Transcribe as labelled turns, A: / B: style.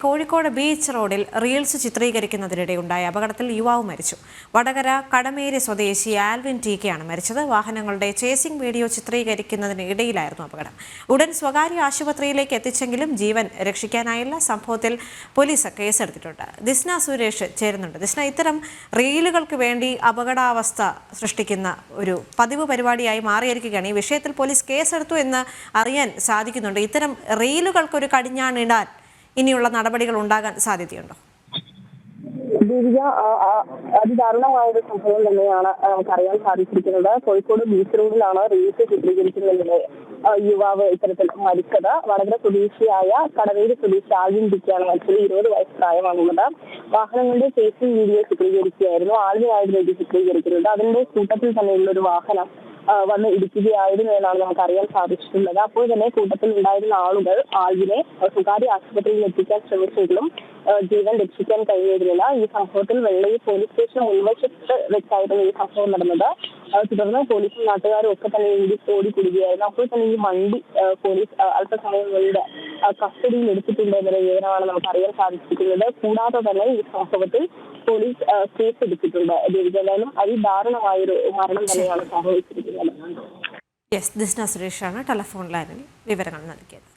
A: Kozhikode beach റോഡിൽ reels ചിത്രീകരിക്കുന്നതിനിടെ ഉണ്ടായ അപകടത്തിൽ യുവാവ് മരിച്ചു. വടകര കടമേരി സ്വദേശി ആൽവിൻ ടി.കെയാണ് മരിച്ചത്. വാഹനങ്ങളുടെ ചേസിംഗ് വീഡിയോ ചിത്രീകരിക്കുന്നതിനിടയിലായിരുന്നു അപകടം. ഉടൻ സ്വകാര്യ ആശുപത്രിയിലേക്ക് എത്തിച്ചെങ്കിലും ജീവൻ രക്ഷിക്കാനായില്ല. സംഭവത്തിൽ പോലീസ് കേസെടുത്തിട്ടുണ്ട്. ദിസ്ന സുരേഷ് ചേരുന്നുണ്ട്. ദിസ്ന, ഇത്തരം റീലുകൾക്ക് വേണ്ടി അപകടാവസ്ഥ സൃഷ്ടിക്കുന്ന ഒരു പതിവ് പരിപാടിയായി മാറിയിരിക്കുകയാണ്. ഈ വിഷയത്തിൽ പോലീസ് കേസെടുത്തു എന്ന് അറിയാൻ സാധിക്കുന്നുണ്ട്. ഇത്തരം റീലുകൾക്കൊരു കടിഞ്ഞാണിടാൻ ഇനിയുള്ള നടപടികൾ ഉണ്ടാകാൻ സാധ്യതയുണ്ടോ?
B: അതിദാരുണമായൊരു സംഭവം തന്നെയാണ് നമുക്കറിയാൻ സാധിച്ചിരിക്കുന്നത്. കോഴിക്കോട് ബീച്ച് റോഡിലാണ് റീൽസ് ചിത്രീകരിക്കുന്നതിനിടെ യുവാവ് ഇത്തരത്തിൽ മരിച്ചത്. വടകര സ്വദേശിയായ കടവേരി സ്വദേശി ആൽവിൻ ടി.കെയാണ് മരിച്ചത്. 20 വയസ്സ് പ്രായമാകുന്നത്. വാഹനങ്ങളുടെ ചേസിംഗ് വീഡിയോ ചിത്രീകരിക്കുകയായിരുന്നു. ആൽവിനായിരുന്നു ചിത്രീകരിക്കുന്നത്. അതിന്റെ കൂട്ടത്തിൽ തന്നെയുള്ള ഒരു വാഹനം വന്ന് ഇടിക്കുകയായിരുന്നു എന്നാണ് നമുക്ക് അറിയാൻ സാധിച്ചിട്ടുള്ളത്. അപ്പോൾ തന്നെ കൂട്ടത്തിൽ ഉണ്ടായിരുന്ന ആളുകൾ ആൽവിനെ സ്വകാര്യ ആശുപത്രിയിൽ എത്തിക്കാൻ ശ്രമിച്ചെങ്കിലും ജീവൻ രക്ഷിക്കാൻ കഴിഞ്ഞിരുന്നില്ല. ഈ സംഭവത്തിൽ വെള്ളയിൽ പോലീസ് സ്റ്റേഷൻ മുൻവശത്ത് വെച്ചായിരുന്നു ഈ സംഭവം നടന്നത്. തുടർന്ന് പോലീസും നാട്ടുകാരും ഒക്കെ തന്നെ ഓടിക്കൂടുകയായിരുന്നു. അപ്പോൾ തന്നെ ഈ വണ്ടി പോലീസ് അല്പസമയം കൊണ്ട് കസ്റ്റഡിയിൽ എടുത്തിട്ടുണ്ട് എന്നൊരു വിവരമാണ് നമുക്ക് അറിയാൻ സാധിച്ചിരിക്കുന്നത്. കൂടാതെ തന്നെ ഈ സംഭവത്തിൽ പോലീസ് കേസെടുത്തിട്ടുണ്ട്. എന്തായാലും അതിദാരുണമായൊരു മരണം തന്നെയാണ് സംഭവിച്ചിരിക്കുന്നത്.
A: ദിസ്ന സുരേഷാണ് ടെലിഫോൺ ലൈനിൽ വിവരങ്ങൾ നൽകിയത്.